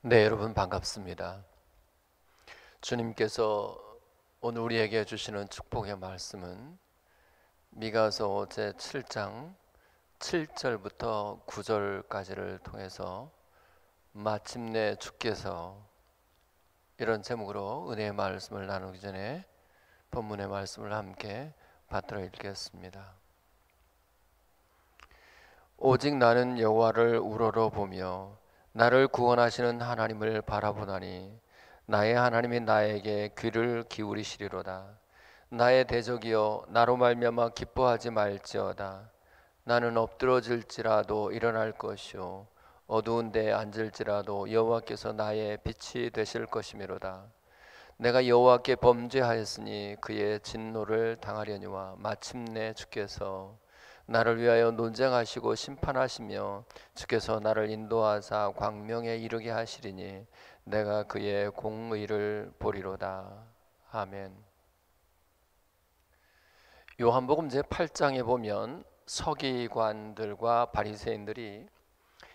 네, 여러분 반갑습니다. 주님께서 오늘 우리에게 주시는 축복의 말씀은 미가서 제7장 7절부터 9절까지를 통해서 마침내 주께서, 이런 제목으로 은혜의 말씀을 나누기 전에 본문의 말씀을 함께 받들어 읽겠습니다. 오직 나는 여호와를 우러러 보며 나를 구원하시는 하나님을 바라보나니 나의 하나님이 나에게 귀를 기울이시리로다. 나의 대적이여 나로 말미암아 기뻐하지 말지어다. 나는 엎드러질지라도 일어날 것이요 어두운 데에 앉을지라도 여호와께서 나의 빛이 되실 것이미로다. 내가 여호와께 범죄하였으니 그의 진노를 당하려니와 마침내 주께서 나를 위하여 논쟁하시고 심판하시며 주께서 나를 인도하사 광명에 이르게 하시리니 내가 그의 공의를 보리로다. 아멘. 요한복음 제8장에 보면 서기관들과 바리새인들이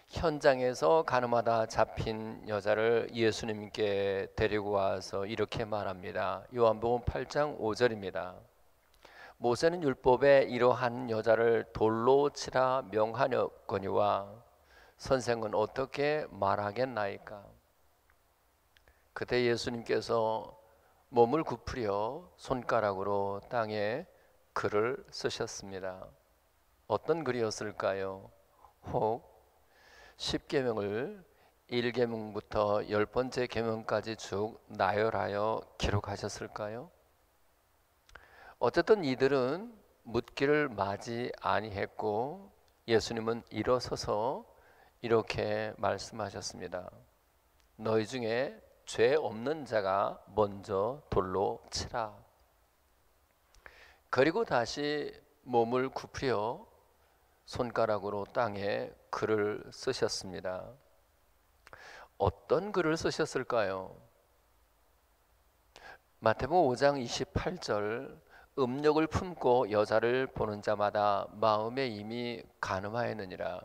현장에서 가늠하다 잡힌 여자를 예수님께 데리고 와서 이렇게 말합니다. 요한복음 8장 5절입니다. 모세는 율법에 이러한 여자를 돌로 치라 명하였거니와 선생은 어떻게 말하겠나이까? 그때 예수님께서 몸을 굽으려 손가락으로 땅에 글을 쓰셨습니다. 어떤 글이었을까요? 혹 10계명을 1계명부터 10번째 계명까지 쭉 나열하여 기록하셨을까요? 어쨌든 이들은 묻기를 마지 아니했고 예수님은 일어서서 이렇게 말씀하셨습니다. 너희 중에 죄 없는 자가 먼저 돌로 치라. 그리고 다시 몸을 굽혀 손가락으로 땅에 글을 쓰셨습니다. 어떤 글을 쓰셨을까요? 마태복음 5장 28절, 음욕을 품고 여자를 보는 자마다 마음에 이미 간음하였느니라.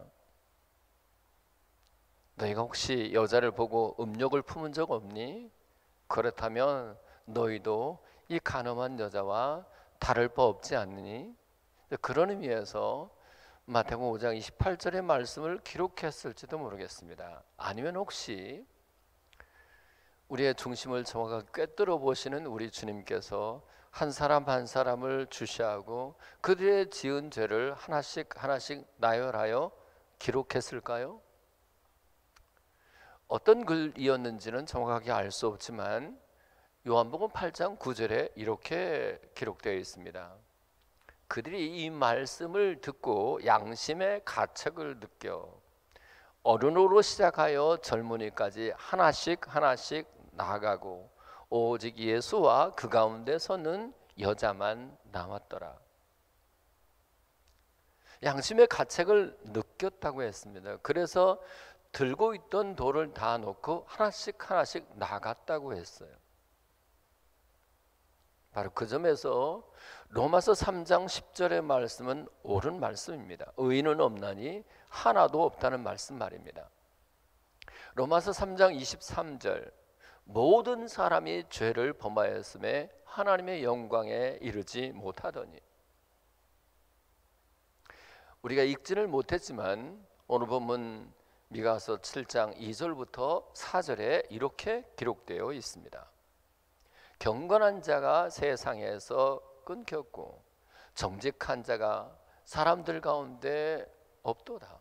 너희가 혹시 여자를 보고 음욕을 품은 적 없니? 그렇다면 너희도 이 간음한 여자와 다를 바 없지 않느니? 그런 의미에서 마태복음 5장 28절의 말씀을 기록했을지도 모르겠습니다. 아니면 혹시 우리의 중심을 정확하게 꿰뚫어 보시는 우리 주님께서 한 사람 한 사람을 주시하고 그들의 지은 죄를 하나씩 하나씩 나열하여 기록했을까요? 어떤 글이었는지는 정확하게 알 수 없지만 요한복음 8장 9절에 이렇게 기록되어 있습니다. 그들이 이 말씀을 듣고 양심의 가책을 느껴 어른으로 시작하여 젊은이까지 하나씩 하나씩 나아가고 오직 예수와 그 가운데 서는 여자만 남았더라. 양심의 가책을 느꼈다고 했습니다. 그래서 들고 있던 돌을 다 놓고 하나씩 하나씩 나갔다고 했어요. 바로 그 점에서 로마서 3장 10절의 말씀은 옳은 말씀입니다. 의인은 없나니 하나도 없다는 말씀 말입니다. 로마서 3장 23절, 모든 사람이 죄를 범하였음에 하나님의 영광에 이르지 못하더니. 우리가 읽지를 못했지만 오늘 본문 미가서 7장 2절부터 4절에 이렇게 기록되어 있습니다. 경건한 자가 세상에서 끊겼고 정직한 자가 사람들 가운데 없도다.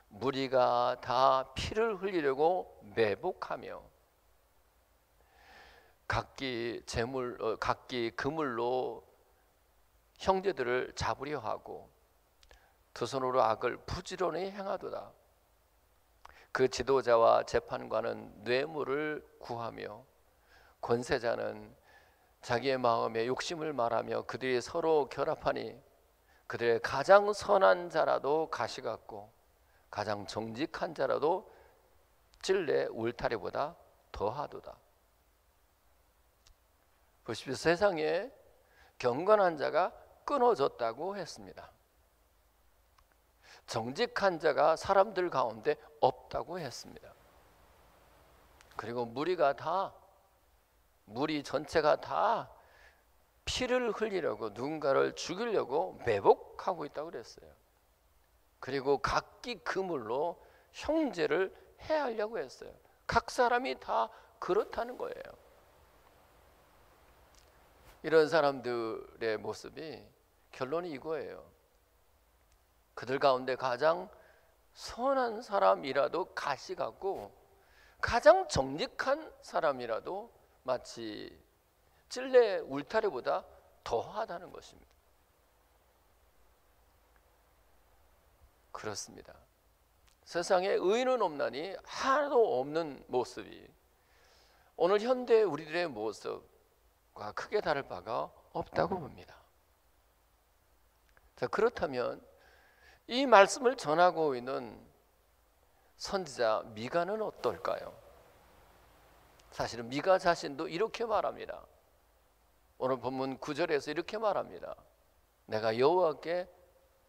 무리가 다 피를 흘리려고 매복하며 각기 그물로 형제들을 잡으려 하고 두 손으로 악을 부지런히 행하도다. 그 지도자와 재판관은 뇌물을 구하며 권세자는 자기의 마음에 욕심을 말하며 그들이 서로 결합하니 그들의 가장 선한 자라도 가시 같고 가장 정직한 자라도 찔레 울타리보다 더하도다. 보십시오. 세상에 경건한 자가 끊어졌다고 했습니다. 정직한 자가 사람들 가운데 없다고 했습니다. 그리고 무리 전체가 다 피를 흘리려고 누군가를 죽이려고 매복하고 있다고 그랬어요. 그리고 각기 그물로 형제를 해하려고 했어요. 각 사람이 다 그렇다는 거예요. 이런 사람들의 모습이 결론이 이거예요. 그들 가운데 가장 선한 사람이라도 가시 같고 가장 정직한 사람이라도 마치 찔레 울타리보다 더하다는 것입니다. 그렇습니다. 세상에 의인은 없나니 하나도 없는 모습이 오늘 현대 우리들의 모습과 크게 다를 바가 없다고 봅니다. 자, 그렇다면 이 말씀을 전하고 있는 선지자 미가는 어떨까요? 사실은 미가 자신도 이렇게 말합니다. 오늘 본문 9절에서 이렇게 말합니다. 내가 여호와께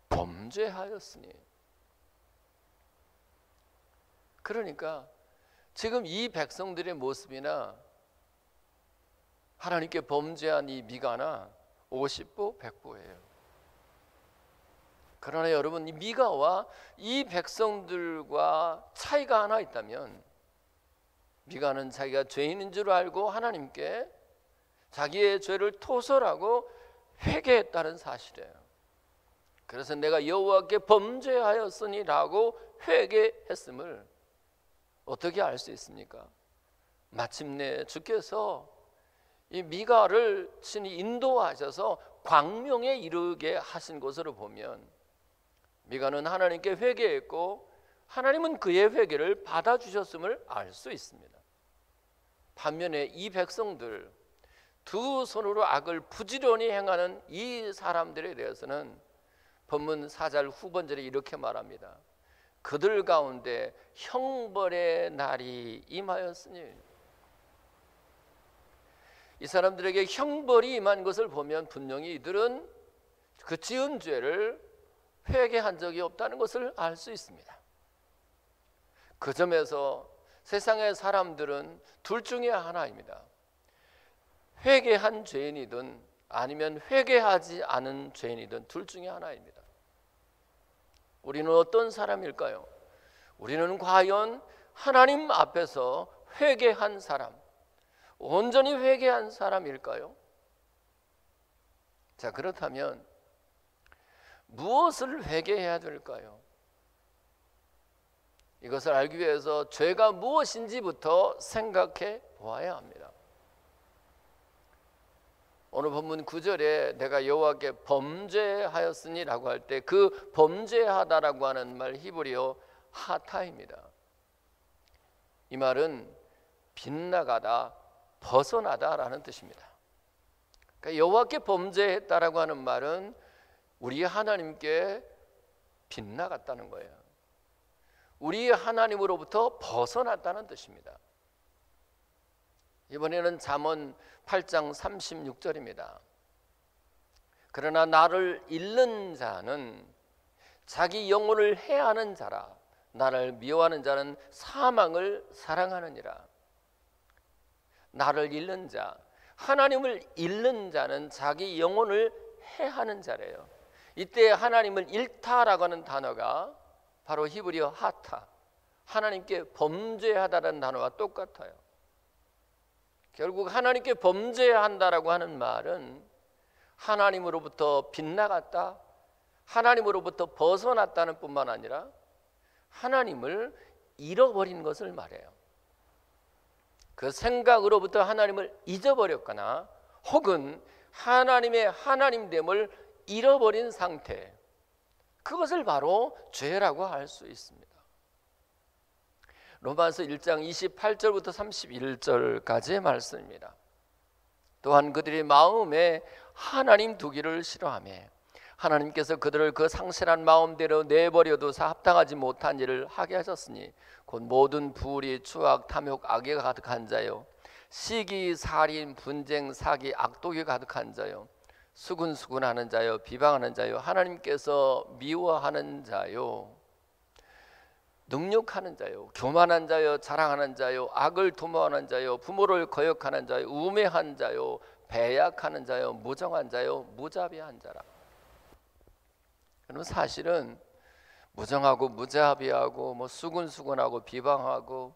범죄하였으니. 그러니까 지금 이 백성들의 모습이나 하나님께 범죄한 이 미가나 50보 100보예요. 그러나 여러분, 이 미가와 이 백성들과 차이가 하나 있다면 미가는 자기가 죄인인 줄 알고 하나님께 자기의 죄를 토설하고 회개했다는 사실이에요. 그래서 내가 여호와께 범죄하였으니 라고 회개했음을 어떻게 알 수 있습니까? 마침내 주께서 이 미가를 친히 인도하셔서 광명에 이르게 하신 것으로 보면 미가는 하나님께 회개했고 하나님은 그의 회개를 받아주셨음을 알 수 있습니다. 반면에 이 백성들, 두 손으로 악을 부지런히 행하는 이 사람들에 대해서는 본문 4절 후반절에 이렇게 말합니다. 그들 가운데 형벌의 날이 임하였으니. 이 사람들에게 형벌이 임한 것을 보면 분명히 이들은 그 지은 죄를 회개한 적이 없다는 것을 알 수 있습니다. 그 점에서 세상의 사람들은 둘 중에 하나입니다. 회개한 죄인이든 아니면 회개하지 않은 죄인이든 둘 중에 하나입니다. 우리는 어떤 사람일까요? 우리는 과연 하나님 앞에서 회개한 사람, 온전히 회개한 사람일까요? 자, 그렇다면 무엇을 회개해야 될까요? 이것을 알기 위해서 죄가 무엇인지부터 생각해 보아야 합니다. 오늘 본문 9절에 내가 여호와께 범죄하였으니 라고 할 때 그 범죄하다라고 하는 말 히브리어 하타입니다. 이 말은 빗나가다, 벗어나다 라는 뜻입니다. 그러니까 여호와께 범죄했다라고 하는 말은 우리 하나님께 빗나갔다는 거예요. 우리 하나님으로부터 벗어났다는 뜻입니다. 이번에는 잠언 8장 36절입니다. 그러나 나를 잃는 자는 자기 영혼을 해하는 자라. 나를 미워하는 자는 사망을 사랑하느니라. 나를 잃는 자, 하나님을 잃는 자는 자기 영혼을 해하는 자래요. 이때 하나님을 잃다라고 하는 단어가 바로 히브리어 하타, 하나님께 범죄하다라는 단어와 똑같아요. 결국 하나님께 범죄한다라고 하는 말은 하나님으로부터 빗나갔다, 하나님으로부터 벗어났다는 뿐만 아니라 하나님을 잃어버린 것을 말해요. 그 생각으로부터 하나님을 잊어버렸거나 혹은 하나님의 하나님됨을 잃어버린 상태, 그것을 바로 죄라고 할 수 있습니다. 로마서 1장 28절부터 31절까지의 말씀입니다. 또한 그들이 마음에 하나님 두기를 싫어하며 하나님께서 그들을 그 상실한 마음대로 내버려도 합당하지 못한 일을 하게 하셨으니 곧 모든 불의, 추악, 탐욕, 악에 가득한 자요, 시기, 살인, 분쟁, 사기, 악독이 가득한 자요, 수군수군하는 자요, 비방하는 자요, 하나님께서 미워하는 자요, 능욕하는 자요, 교만한 자요, 자랑하는 자요, 악을 도모하는 자요, 부모를 거역하는 자요, 우매한 자요, 배약하는 자요, 무정한 자요, 무자비한 자라. 그럼 사실은 무정하고 무자비하고 수군수군하고 비방하고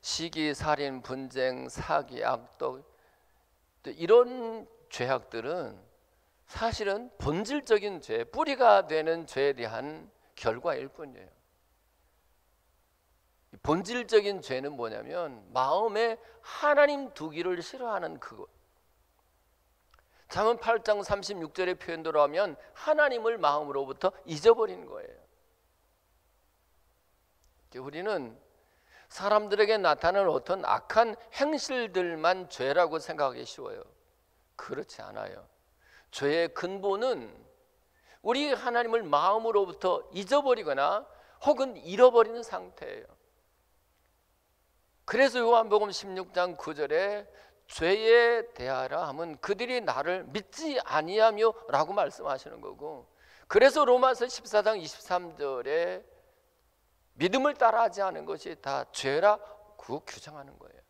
시기, 살인, 분쟁, 사기, 악독, 이런 죄악들은 사실은 본질적인 죄, 뿌리가 되는 죄에 대한 결과일 뿐이에요. 본질적인 죄는 뭐냐면 마음에 하나님 두기를 싫어하는 그것. 잠언 8장 36절의 표현대로 하면 하나님을 마음으로부터 잊어버린 거예요. 우리는 사람들에게 나타나는 어떤 악한 행실들만 죄라고 생각하기 쉬워요. 그렇지 않아요. 죄의 근본은 우리 하나님을 마음으로부터 잊어버리거나 혹은 잃어버리는 상태예요. 그래서 요한복음 16장 9절에 죄에 대하라 하면 그들이 나를 믿지 아니하며 라고 말씀하시는 거고, 그래서 로마서 14장 23절에 믿음을 따라하지 않은 것이 다 죄라고 규정하는 거예요.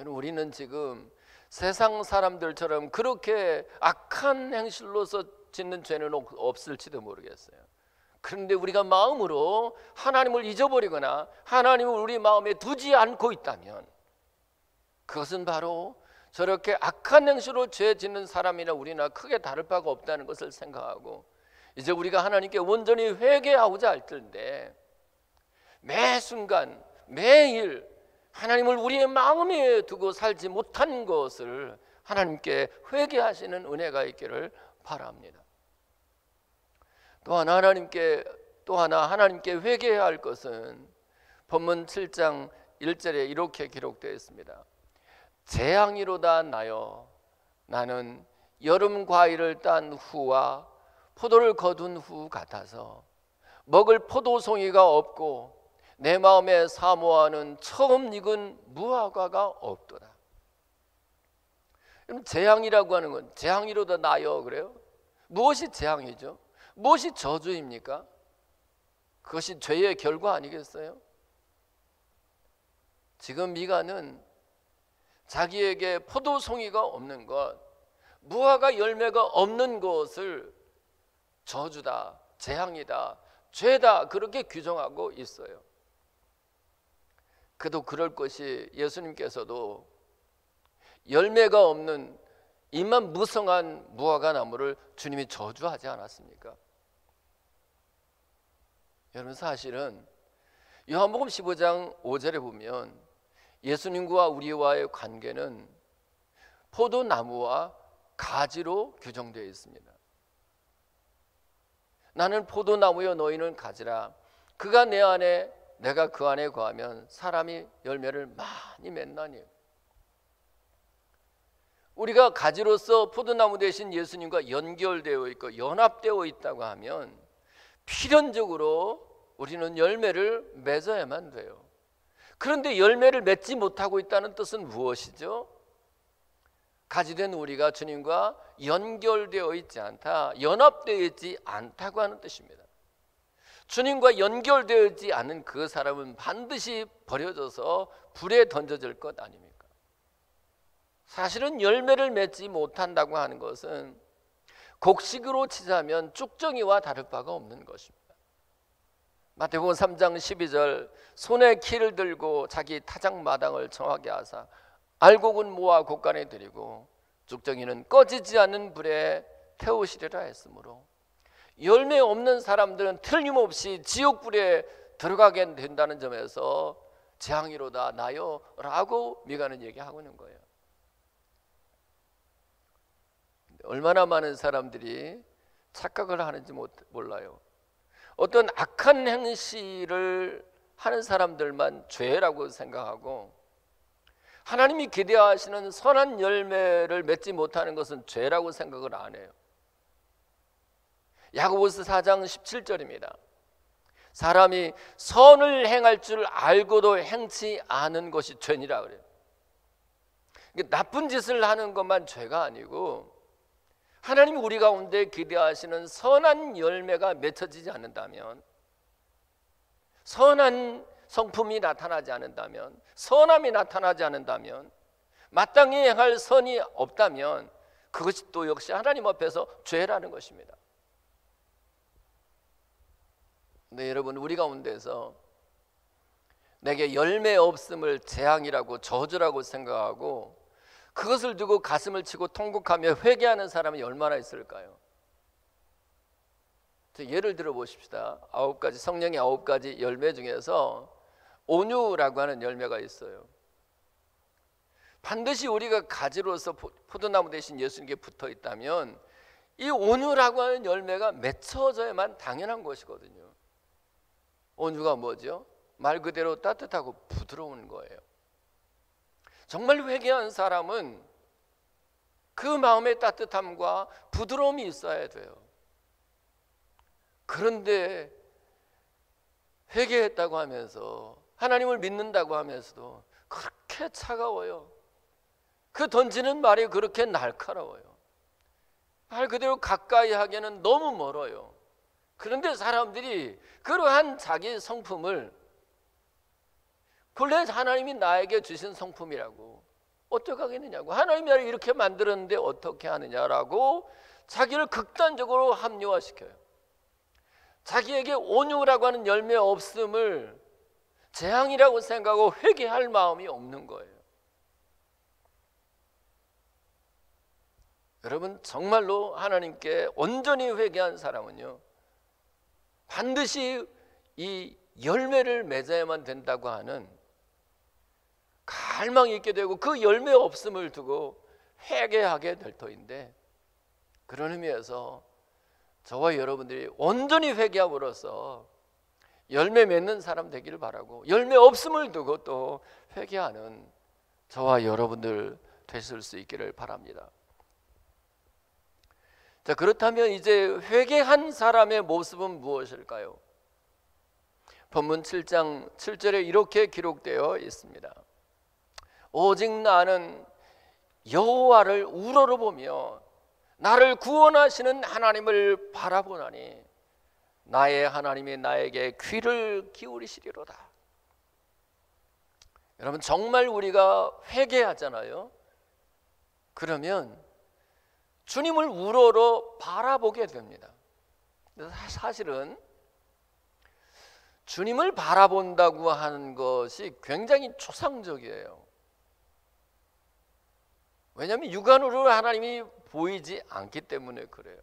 우리는 지금 세상 사람들처럼 그렇게 악한 행실로서 짓는 죄는 없을지도 모르겠어요. 그런데 우리가 마음으로 하나님을 잊어버리거나 하나님을 우리 마음에 두지 않고 있다면 그것은 바로 저렇게 악한 행실로 죄 짓는 사람이나 우리나 크게 다를 바가 없다는 것을 생각하고, 이제 우리가 하나님께 온전히 회개하고자 할 때인데 매 순간 매일 하나님을 우리의 마음에 두고 살지 못한 것을 하나님께 회개하시는 은혜가 있기를 바랍니다. 또 하나 하나님께 회개해야 할 것은 본문 7장 1절에 이렇게 기록되어 있습니다. 재앙이로다 나여 나는 여름 과일을 딴 후와 포도를 거둔 후 같아서 먹을 포도송이가 없고 내 마음에 사모하는 처음 익은 무화과가 없도다. 그럼 재앙이라고 하는 건 재앙이로다 나여 그래요? 무엇이 재앙이죠? 무엇이 저주입니까? 그것이 죄의 결과 아니겠어요? 지금 미가는 자기에게 포도송이가 없는 것, 무화과 열매가 없는 것을 저주다, 재앙이다, 죄다 그렇게 규정하고 있어요. 그래도 그럴 것이 예수님께서도 열매가 없는 잎만 무성한 무화과 나무를 주님이 저주하지 않았습니까? 여러분, 사실은 요한복음 15장 5절에 보면 예수님과 우리와의 관계는 포도나무와 가지로 규정되어 있습니다. 나는 포도나무여 너희는 가지라. 그가 내 안에 내가 그 안에 거하면 사람이 열매를 많이 맺나니. 우리가 가지로서 포도나무 대신 예수님과 연결되어 있고 연합되어 있다고 하면 필연적으로 우리는 열매를 맺어야만 돼요. 그런데 열매를 맺지 못하고 있다는 뜻은 무엇이죠? 가지된 우리가 주님과 연결되어 있지 않다, 연합되어 있지 않다고 하는 뜻입니다. 주님과 연결되어 있지 않은 그 사람은 반드시 버려져서 불에 던져질 것 아닙니까? 사실은 열매를 맺지 못한다고 하는 것은 곡식으로 치자면 쭉정이와 다를 바가 없는 것입니다. 마태복음 3장 12절 손에 키를 들고 자기 타작마당을 정하게 하사 알곡은 모아 곳간에 들이고 쭉정이는 꺼지지 않는 불에 태우시리라 했으므로 열매 없는 사람들은 틀림없이 지옥불에 들어가게 된다는 점에서 재앙이로다 나여 라고 미가는 얘기하고 있는 거예요. 얼마나 많은 사람들이 착각을 하는지 몰라요. 어떤 악한 행실을 하는 사람들만 죄라고 생각하고 하나님이 기대하시는 선한 열매를 맺지 못하는 것은 죄라고 생각을 안 해요. 야고보서 4장 17절입니다. 사람이 선을 행할 줄 알고도 행치 않은 것이 죄니라 그래요. 나쁜 짓을 하는 것만 죄가 아니고 하나님이 우리 가운데 기대하시는 선한 열매가 맺혀지지 않는다면, 선한 성품이 나타나지 않는다면, 선함이 나타나지 않는다면, 마땅히 행할 선이 없다면 그것이 또 역시 하나님 앞에서 죄라는 것입니다. 네, 여러분, 우리 가운데서 내게 열매 없음을 재앙이라고 저주라고 생각하고 그것을 두고 가슴을 치고 통곡하며 회개하는 사람이 얼마나 있을까요? 예를 들어 보십시다. 9가지, 성령의 9가지 열매 중에서 온유라고 하는 열매가 있어요. 반드시 우리가 가지로서 포도나무 대신 예수님께 붙어 있다면 이 온유라고 하는 열매가 맺혀져야만 당연한 것이거든요. 온유가 뭐죠? 말 그대로 따뜻하고 부드러운 거예요. 정말 회개한 사람은 그 마음의 따뜻함과 부드러움이 있어야 돼요. 그런데 회개했다고 하면서 하나님을 믿는다고 하면서도 그렇게 차가워요. 그 던지는 말이 그렇게 날카로워요. 말 그대로 가까이 하기에는 너무 멀어요. 그런데 사람들이 그러한 자기 성품을 본래 하나님이 나에게 주신 성품이라고 어떻게 하겠느냐고, 하나님이 나를 이렇게 만들었는데 어떻게 하느냐라고 자기를 극단적으로 합리화시켜요. 자기에게 온유라고 하는 열매 없음을 재앙이라고 생각하고 회개할 마음이 없는 거예요. 여러분, 정말로 하나님께 온전히 회개한 사람은요, 반드시 이 열매를 맺어야만 된다고 하는 갈망이 있게 되고 그 열매 없음을 두고 회개하게 될 터인데, 그런 의미에서 저와 여러분들이 온전히 회개함으로써 열매 맺는 사람 되기를 바라고, 열매 없음을 두고 또 회개하는 저와 여러분들 되실 수 있기를 바랍니다. 자, 그렇다면 이제 회개한 사람의 모습은 무엇일까요? 본문 7장 7절에 이렇게 기록되어 있습니다. 오직 나는 여호와를 우러러보며 나를 구원하시는 하나님을 바라보나니 나의 하나님이 나에게 귀를 기울이시리로다. 여러분, 정말 우리가 회개하잖아요. 그러면 주님을 우러러 바라보게 됩니다. 사실은 주님을 바라본다고 하는 것이 굉장히 초상적이에요. 왜냐하면 육안으로 하나님이 보이지 않기 때문에 그래요.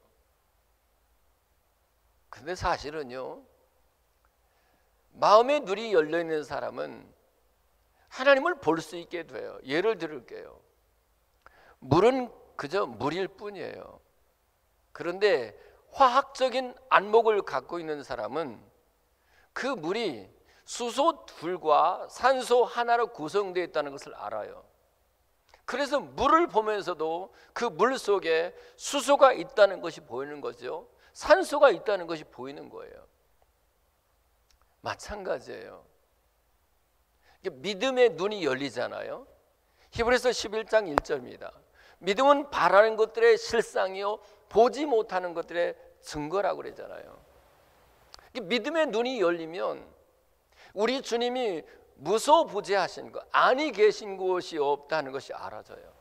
근데 사실은요, 마음의 눈이 열려있는 사람은 하나님을 볼 수 있게 돼요. 예를 들을게요. 물은 그저 물일 뿐이에요. 그런데 화학적인 안목을 갖고 있는 사람은 그 물이 수소 둘과 산소 하나로 구성되어 있다는 것을 알아요. 그래서 물을 보면서도 그 물 속에 수소가 있다는 것이 보이는 거죠. 산소가 있다는 것이 보이는 거예요. 마찬가지예요. 믿음의 눈이 열리잖아요. 히브리서 11장 1절입니다. 믿음은 바라는 것들의 실상이요 보지 못하는 것들의 증거라고 그러잖아요. 믿음의 눈이 열리면 우리 주님이 무소부재하신 것, 아니 계신 곳이 없다는 것이 알아져요.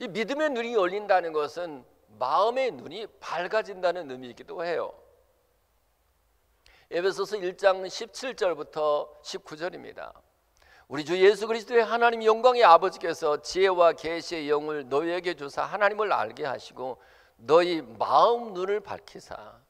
이 믿음의 눈이 열린다는 것은 마음의 눈이 밝아진다는 의미이기도 해요. 에베소서 1장 17절부터 19절입니다. 우리 주 예수 그리스도의 하나님 영광의 아버지께서 지혜와 계시의 영을 너희에게 주사 하나님을 알게 하시고 너희 마음 눈을 밝히사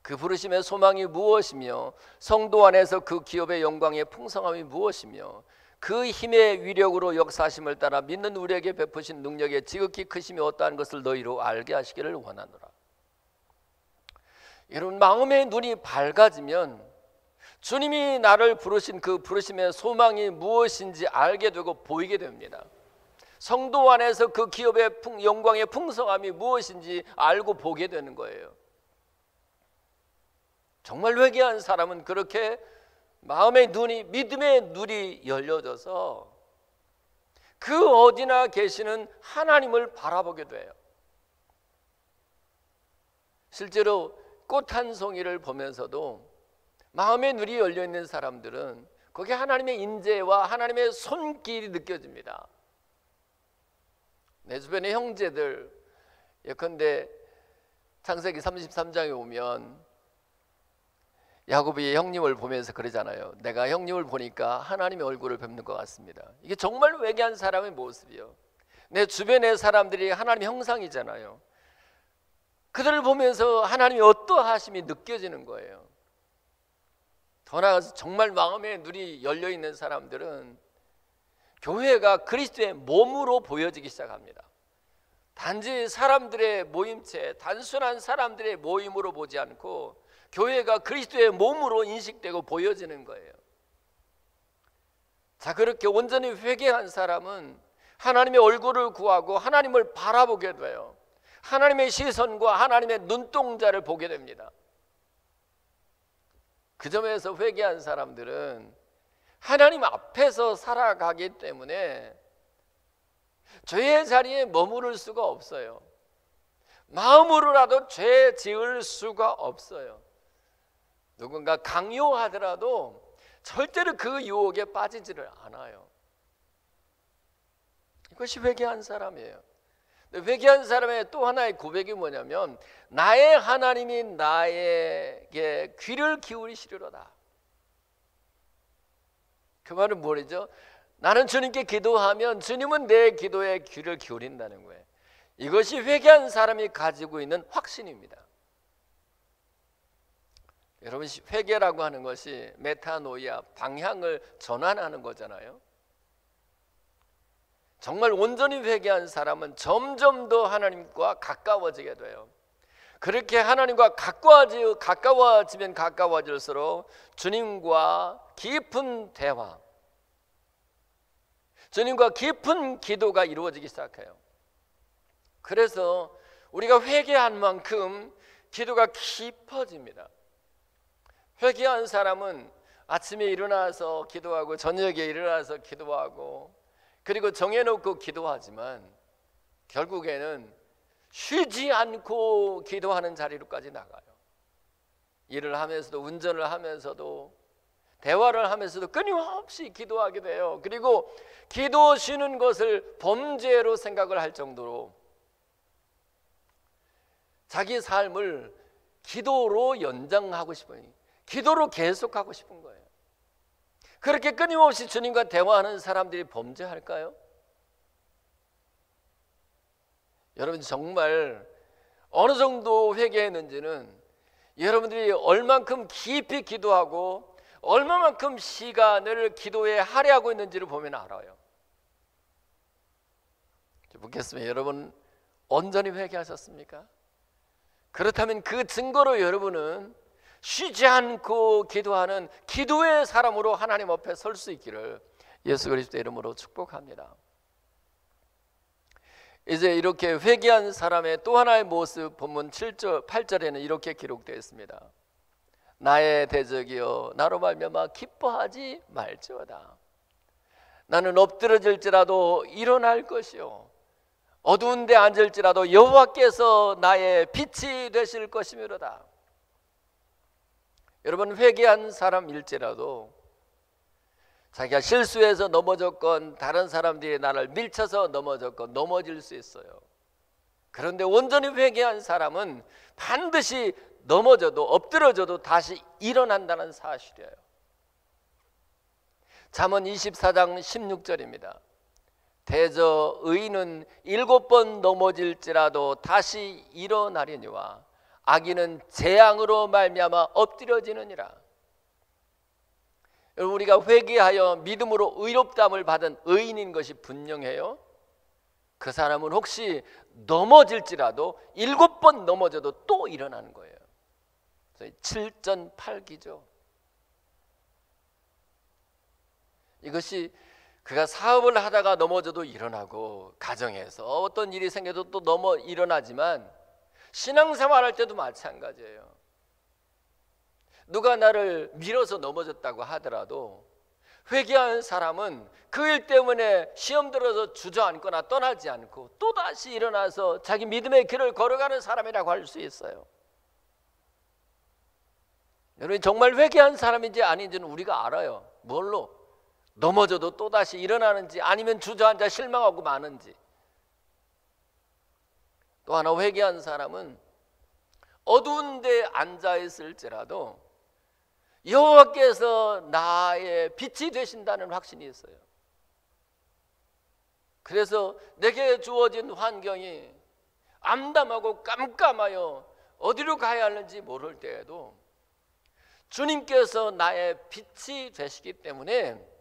그 부르심의 소망이 무엇이며 성도 안에서 그 기업의 영광의 풍성함이 무엇이며 그 힘의 위력으로 역사하심을 따라 믿는 우리에게 베푸신 능력의 지극히 크심이 어떠한 것을 너희로 알게 하시기를 원하노라. 여러분, 마음의 눈이 밝아지면 주님이 나를 부르신 그 부르심의 소망이 무엇인지 알게 되고 보이게 됩니다. 성도 안에서 그 기업의 영광의 풍성함이 무엇인지 알고 보게 되는 거예요. 정말 회개한 사람은 그렇게 마음의 눈이, 믿음의 눈이 열려져서 그 어디나 계시는 하나님을 바라보게 돼요. 실제로 꽃 한 송이를 보면서도 마음의 눈이 열려있는 사람들은 거기에 하나님의 인재와 하나님의 손길이 느껴집니다. 내 주변의 형제들, 예컨대 창세기 33장에 오면 야곱이 형님을 보면서 그러잖아요. 내가 형님을 보니까 하나님의 얼굴을 뵙는 것 같습니다. 이게 정말 회개한 사람의 모습이요. 내 주변의 사람들이 하나님의 형상이잖아요. 그들을 보면서 하나님의 어떠하심이 느껴지는 거예요. 더 나아가서 정말 마음의 눈이 열려있는 사람들은 교회가 그리스도의 몸으로 보여지기 시작합니다. 단지 사람들의 모임체, 단순한 사람들의 모임으로 보지 않고 교회가 그리스도의 몸으로 인식되고 보여지는 거예요. 자, 그렇게 온전히 회개한 사람은 하나님의 얼굴을 구하고 하나님을 바라보게 돼요. 하나님의 시선과 하나님의 눈동자를 보게 됩니다. 그 점에서 회개한 사람들은 하나님 앞에서 살아가기 때문에 죄의 자리에 머무를 수가 없어요. 마음으로라도 죄 지을 수가 없어요. 누군가 강요하더라도 절대로 그 유혹에 빠지지를 않아요. 이것이 회개한 사람이에요. 회개한 사람의 또 하나의 고백이 뭐냐면 나의 하나님이 나에게 귀를 기울이시리로다. 그 말은 뭐죠? 나는 주님께 기도하면 주님은 내 기도에 귀를 기울인다는 거예요. 이것이 회개한 사람이 가지고 있는 확신입니다. 여러분, 회개라고 하는 것이 메타노이아, 방향을 전환하는 거잖아요. 정말 온전히 회개한 사람은 점점 더 하나님과 가까워지게 돼요. 그렇게 하나님과 가까워지면 가까워질수록 주님과 깊은 대화, 주님과 깊은 기도가 이루어지기 시작해요. 그래서 우리가 회개한 만큼 기도가 깊어집니다. 회개한 사람은 아침에 일어나서 기도하고 저녁에 일어나서 기도하고 그리고 정해놓고 기도하지만 결국에는 쉬지 않고 기도하는 자리로까지 나가요. 일을 하면서도, 운전을 하면서도, 대화를 하면서도 끊임없이 기도하게 돼요. 그리고 기도 쉬는 것을 범죄로 생각을 할 정도로 자기 삶을 기도로 연장하고 싶어요. 기도로 계속하고 싶은 거예요. 그렇게 끊임없이 주님과 대화하는 사람들이 범죄할까요? 여러분, 정말 어느 정도 회개했는지는 여러분들이 얼만큼 깊이 기도하고 얼마만큼 시간을 기도에 할애하고 있는지를 보면 알아요. 묻겠습니다. 여러분, 온전히 회개하셨습니까? 그렇다면 그 증거로 여러분은 쉬지 않고 기도하는 기도의 사람으로 하나님 앞에 설 수 있기를 예수 그리스도의 이름으로 축복합니다. 이제 이렇게 회개한 사람의 또 하나의 모습, 본문 7절, 8절에는 이렇게 기록되어 있습니다. 나의 대적이여 나로 말미암아 기뻐하지 말지어다. 나는 엎드러질지라도 일어날 것이요 어두운 데 앉을지라도 여호와께서 나의 빛이 되실 것이미로다. 여러분, 회개한 사람일지라도 자기가 실수해서 넘어졌건 다른 사람들이 나를 밀쳐서 넘어졌건 넘어질 수 있어요. 그런데 온전히 회개한 사람은 반드시 넘어져도 엎드러져도 다시 일어난다는 사실이에요. 잠언 24장 16절입니다. 대저 의인은 7번 넘어질지라도 다시 일어나려니와 악인은 재앙으로 말미암아 엎드려지느니라. 여러분, 우리가 회개하여 믿음으로 의롭다함을 받은 의인인 것이 분명해요. 그 사람은 혹시 넘어질지라도 7번 넘어져도 또 일어나는 거예요. 7전팔기죠. 이것이 그가 사업을 하다가 넘어져도 일어나고, 가정에서 어떤 일이 생겨도 또 일어나지만, 신앙생활 할 때도 마찬가지예요. 누가 나를 밀어서 넘어졌다고 하더라도 회개하는 사람은 그 일 때문에 시험 들어서 주저앉거나 떠나지 않고 또다시 일어나서 자기 믿음의 길을 걸어가는 사람이라고 할 수 있어요. 여러분, 정말 회개한 사람인지 아닌지는 우리가 알아요. 뭘로? 넘어져도 또다시 일어나는지, 아니면 주저앉아 실망하고 마는지. 또 하나, 회개한 사람은 어두운 데 앉아 있을지라도 여호와께서 나의 빛이 되신다는 확신이 있어요. 그래서 내게 주어진 환경이 암담하고 깜깜하여 어디로 가야 하는지 모를 때에도 주님께서 나의 빛이 되시기 때문에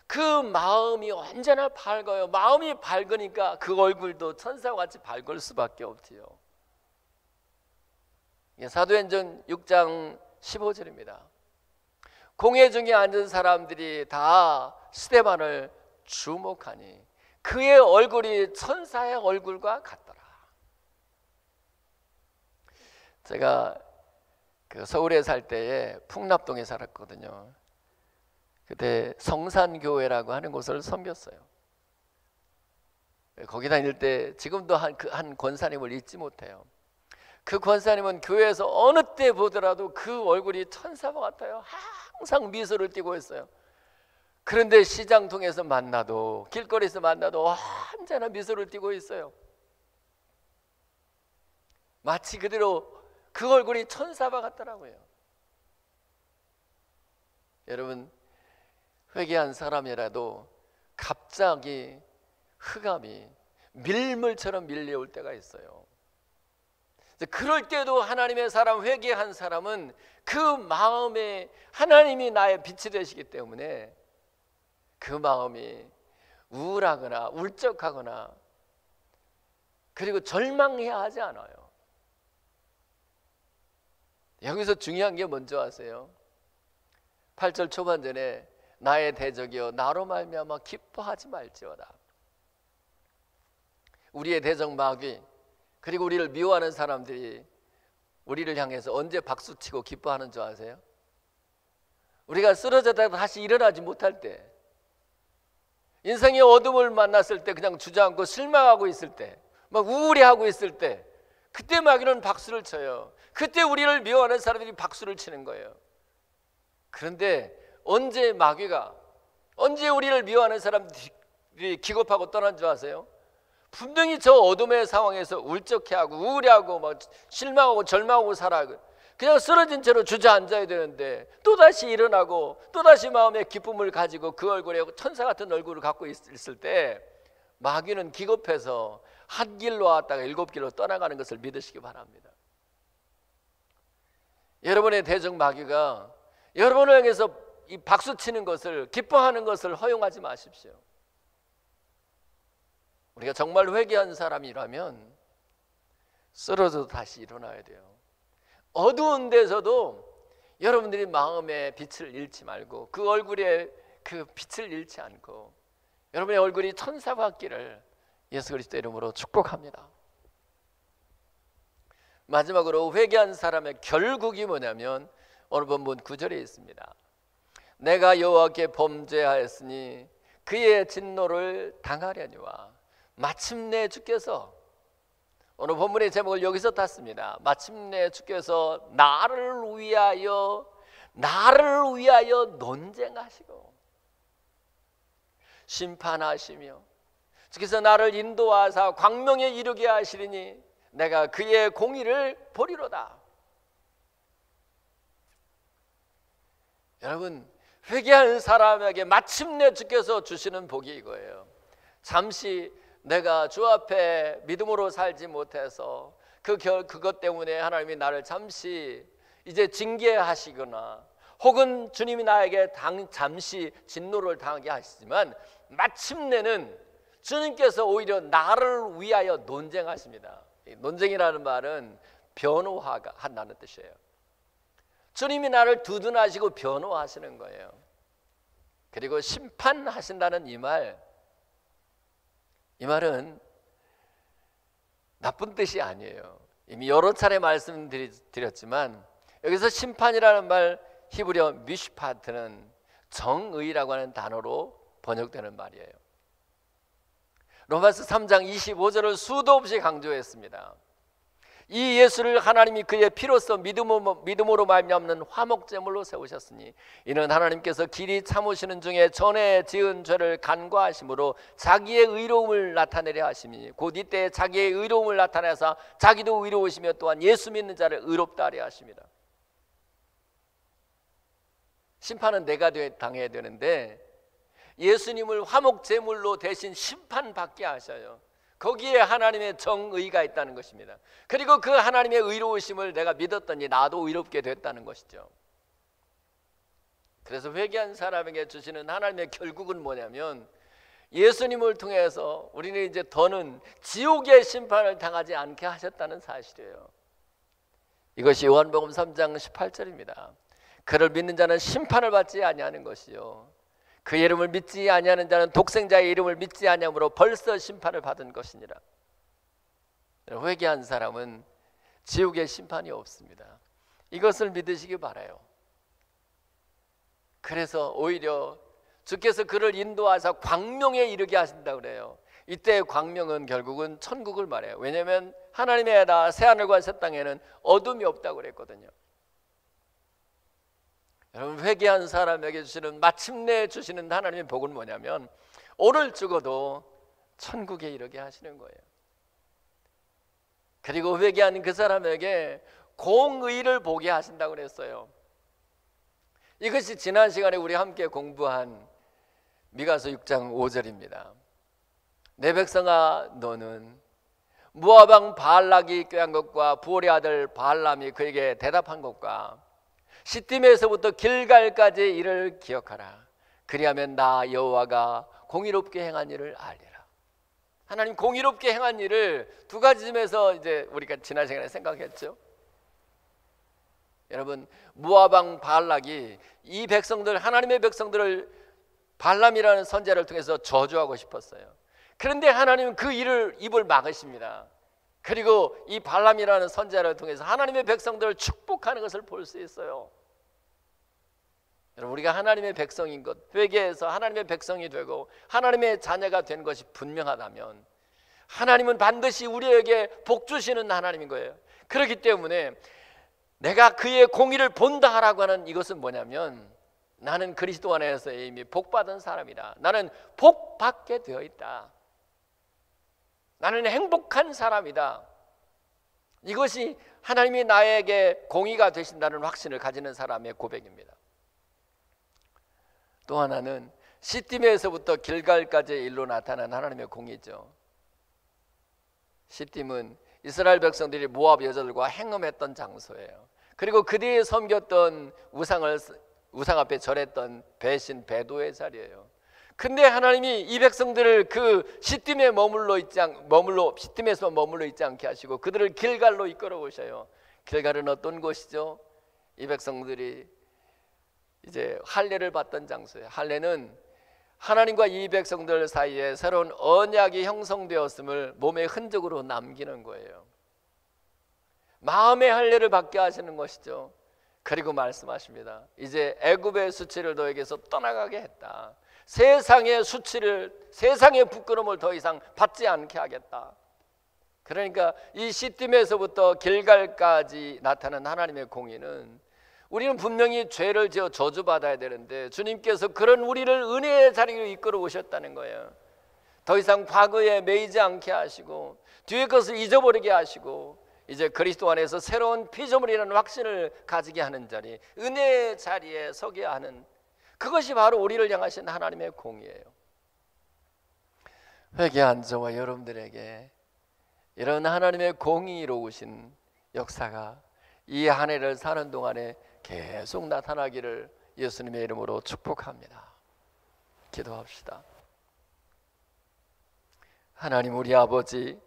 그 마음이 언제나 밝아요. 마음이 밝으니까 그 얼굴도 천사와 같이 밝을 수밖에 없지요. 사도행전 6장 15절입니다. 공회 중에 앉은 사람들이 다 스데반을 주목하니 그의 얼굴이 천사의 얼굴과 같더라. 제가 서울에 살 때에 풍납동에 살았거든요. 그때 성산교회라고 하는 곳을 섬겼어요. 거기 다닐 때 지금도 한 권사님을 잊지 못해요. 그 권사님은 교회에서 어느 때 보더라도 그 얼굴이 천사와 같아요. 항상 미소를 띠고 있어요. 그런데 시장 통해서 만나도, 길거리에서 만나도 언제나 미소를 띠고 있어요. 마치 그대로 그 얼굴이 천사와 같더라고요. 여러분, 회개한 사람이라도 갑자기 흑암이 밀물처럼 밀려올 때가 있어요. 그럴 때도 하나님의 사람, 회개한 사람은 그 마음에 하나님이 나의 빛이 되시기 때문에 그 마음이 우울하거나 울적하거나 그리고 절망해야 하지 않아요. 여기서 중요한 게 뭔지 아세요? 8절 초반전에 나의 대적이여 나로 말미암아 기뻐하지 말지어다. 우리의 대적 마귀, 그리고 우리를 미워하는 사람들이 우리를 향해서 언제 박수치고 기뻐하는 줄 아세요? 우리가 쓰러졌다가 다시 일어나지 못할 때, 인생의 어둠을 만났을 때, 그냥 주저앉고 실망하고 있을 때, 막 우울해하고 있을 때, 그때 마귀는 박수를 쳐요. 그때 우리를 미워하는 사람들이 박수를 치는 거예요. 그런데 언제 우리를 미워하는 사람들이 기겁하고 떠난 줄 아세요? 분명히 저 어둠의 상황에서 울적해하고 우울해하고 막 실망하고 절망하고 살아요. 그냥 쓰러진 채로 주저앉아야 되는데 또다시 일어나고 또다시 마음의 기쁨을 가지고 그 얼굴에 천사 같은 얼굴을 갖고 있을 때 마귀는 기겁해서 한 길로 왔다가 7길로 떠나가는 것을 믿으시기 바랍니다. 여러분의 대적 마귀가 여러분을 향해서 이 박수치는 것을, 기뻐하는 것을 허용하지 마십시오. 우리가 정말 회개한 사람이라면 쓰러져도 다시 일어나야 돼요. 어두운 데서도 여러분들이 마음의 빛을 잃지 말고 그 얼굴에 그 빛을 잃지 않고 여러분의 얼굴이 천사와 같기를 예수 그리스도 이름으로 축복합니다. 마지막으로 회개한 사람의 결국이 뭐냐면 오늘 본문 9절에 있습니다. 내가 여호와께 범죄하였으니 그의 진노를 당하려니와 마침내 주께서, 오늘 본문의 제목을 여기서 땄습니다. 마침내 주께서 나를 위하여 논쟁하시고 심판하시며 주께서 나를 인도하사 광명에 이르게 하시리니 내가 그의 공의를 보리로다. 여러분, 회개하는 사람에게 마침내 주께서 주시는 복이 이거예요. 잠시 내가 주 앞에 믿음으로 살지 못해서 그것 때문에 하나님이 나를 잠시 이제 징계하시거나 혹은 주님이 나에게 잠시 진노를 당하게 하시지만 마침내는 주님께서 오히려 나를 위하여 논쟁하십니다. 논쟁이라는 말은 변호한다는 뜻이에요. 주님이 나를 두둔하시고 변호하시는 거예요. 그리고 심판하신다는 이 말은 나쁜 뜻이 아니에요. 이미 여러 차례 말씀드렸지만 여기서 심판이라는 말 히브리어 미슈파트는 정의라고 하는 단어로 번역되는 말이에요. 로마서 3장 25절을 수도 없이 강조했습니다. 이 예수를 하나님이 그의 피로써 믿음으로 말미암는 화목제물로 세우셨으니 이는 하나님께서 길이 참으시는 중에 전에 지은 죄를 간과하심으로 자기의 의로움을 나타내려 하심이니 곧 이때 자기의 의로움을 나타내사 자기도 의로우시며 또한 예수 믿는 자를 의롭다 하려 하십니다. 심판은 내가 당해야 되는데 예수님을 화목제물로 대신 심판받게 하셔요. 거기에 하나님의 정의가 있다는 것입니다. 그리고 그 하나님의 의로우심을 내가 믿었더니 나도 의롭게 됐다는 것이죠. 그래서 회개한 사람에게 주시는 하나님의 결국은 뭐냐면 예수님을 통해서 우리는 이제 더는 지옥의 심판을 당하지 않게 하셨다는 사실이에요. 이것이 요한복음 3장 18절입니다. 그를 믿는 자는 심판을 받지 아니하는 것이요 그 이름을 믿지 아니하는 자는 독생자의 이름을 믿지 아니함으로 벌써 심판을 받은 것이니라. 회개한 사람은 지옥의 심판이 없습니다. 이것을 믿으시기 바라요. 그래서 오히려 주께서 그를 인도하사 광명에 이르게 하신다고 그래요. 이때 광명은 결국은 천국을 말해요. 왜냐하면 하나님의 나라 새하늘과 새 땅에는 어둠이 없다고 그랬거든요. 여러분, 회개한 사람에게 주시는 마침내 주시는 하나님의 복은 뭐냐면 오늘 죽어도 천국에 이르게 하시는 거예요. 그리고 회개한 그 사람에게 공의를 보게 하신다고 그랬어요. 이것이 지난 시간에 우리 함께 공부한 미가서 6장 5절입니다. 내 백성아 너는 모압 왕 바알락이 꾀한 것과 부올의 아들 바알람이 그에게 대답한 것과 시딤에서부터 길갈까지 이를 기억하라. 그리하면 나 여호와가 공의롭게 행한 일을 알리라. 하나님 공의롭게 행한 일을 두 가지 점에서 이제 우리가 지난 시간에 생각했죠. 여러분, 모압 왕 바알락이 이 백성들, 하나님의 백성들을 발람이라는 선지자를 통해서 저주하고 싶었어요. 그런데 하나님은 그 입을 막으십니다. 그리고 이 발람이라는 선지자를 통해서 하나님의 백성들을 축복하는 것을 볼 수 있어요. 여러분, 우리가 하나님의 백성인 것, 회개해서 하나님의 백성이 되고 하나님의 자녀가 된 것이 분명하다면 하나님은 반드시 우리에게 복 주시는 하나님인 거예요. 그렇기 때문에 내가 그의 공의를 본다 하라고 하는 이것은 뭐냐면 나는 그리스도 안에서 이미 복받은 사람이다. 나는 복받게 되어 있다. 나는 행복한 사람이다. 이것이 하나님이 나에게 공의가 되신다는 확신을 가지는 사람의 고백입니다. 또 하나는 시딤에서부터 길갈까지의 일로 나타난 하나님의 공의죠. 시딤은 이스라엘 백성들이 모압 여자들과 행음했던 장소예요. 그리고 그들이 섬겼던 우상 앞에 절했던 배신 배도의 자리예요. 근데 하나님이 이 백성들을 그 시딤에 시딤에서 머물러 있지 않게 하시고 그들을 길갈로 이끌어 오셔요. 길갈은 어떤 곳이죠? 이 백성들이 이제 할례를 받던 장소예요. 할례는 하나님과 이 백성들 사이에 새로운 언약이 형성되었음을 몸의 흔적으로 남기는 거예요. 마음의 할례를 받게 하시는 것이죠. 그리고 말씀하십니다. 이제 애굽의 수치를 너에게서 떠나가게 했다. 세상의 수치를, 세상의 부끄러움을 더 이상 받지 않게 하겠다. 그러니까 이 시딤에서부터 길갈까지 나타난 하나님의 공의는 우리는 분명히 죄를 지어 저주받아야 되는데 주님께서 그런 우리를 은혜의 자리로 이끌어 오셨다는 거예요. 더 이상 과거에 매이지 않게 하시고 뒤의 것을 잊어버리게 하시고 이제 그리스도 안에서 새로운 피조물이라는 확신을 가지게 하는 자리, 은혜의 자리에 서게 하는, 그것이 바로 우리를 향하신 하나님의 공의예요. 회개한 저와 여러분들에게 이런 하나님의 공의로우신 역사가 이 한 해를 사는 동안에 계속 나타나기를 예수님의 이름으로 축복합니다. 기도합시다. 하나님, 우리 아버지,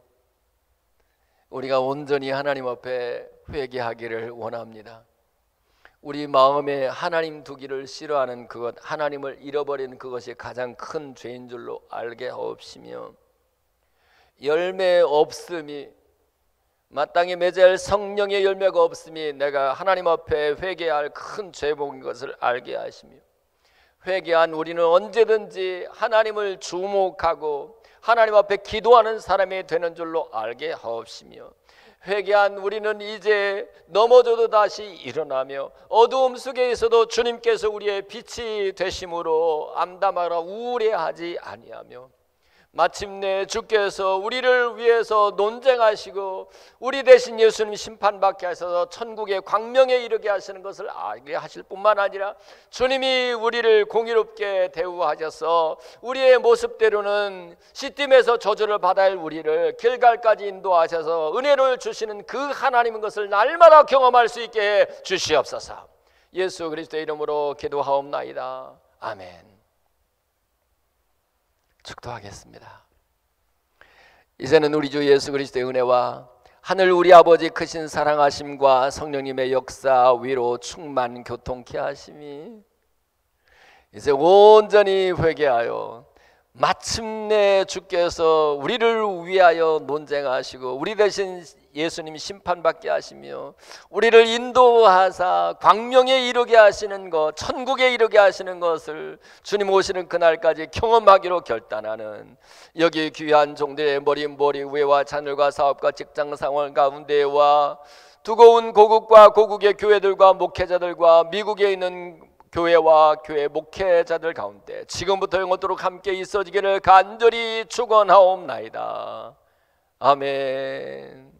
우리가 온전히 하나님 앞에 회개하기를 원합니다. 우리 마음에 하나님 두기를 싫어하는 그것, 하나님을 잃어버리는 그것이 가장 큰 죄인 줄로 알게 하옵시며, 열매 없음이, 마땅히 맺어야 할 성령의 열매가 없음이 내가 하나님 앞에 회개할 큰 죄목인 것을 알게 하시며, 회개한 우리는 언제든지 하나님을 주목하고 하나님 앞에 기도하는 사람이 되는 줄로 알게 하옵시며, 회개한 우리는 이제 넘어져도 다시 일어나며 어두움 속에 있어도 주님께서 우리의 빛이 되심으로 암담하라 우울해하지 아니하며, 마침내 주께서 우리를 위해서 논쟁하시고 우리 대신 예수님 심판받게 하셔서 천국의 광명에 이르게 하시는 것을 알게 하실 뿐만 아니라, 주님이 우리를 공의롭게 대우하셔서 우리의 모습대로는 시딤에서 저주를 받아야 할 우리를 길갈까지 인도하셔서 은혜를 주시는 그 하나님인 것을 날마다 경험할 수 있게 해 주시옵소서. 예수 그리스도의 이름으로 기도하옵나이다. 아멘. 축도하겠습니다. 이제는 우리 주 예수 그리스도의 은혜와 하늘 우리 아버지 크신 사랑하심과 성령님의 역사, 위로, 충만, 교통케 하심이 이제 온전히 회개하여 마침내 주께서 우리를 위하여 논쟁하시고 우리 대신 예수님이 심판받게 하시며 우리를 인도하사 광명에 이르게 하시는 것, 천국에 이르게 하시는 것을 주님 오시는 그날까지 경험하기로 결단하는 여기 귀한 종들의 머리 위와 자녀과 사업과 직장 상황 가운데와 두고운 고국과 고국의 교회들과 목회자들과 미국에 있는 교회와 교회 목회자들 가운데 지금부터 영원토록 함께 있어지기를 간절히 축원하옵나이다. 아멘.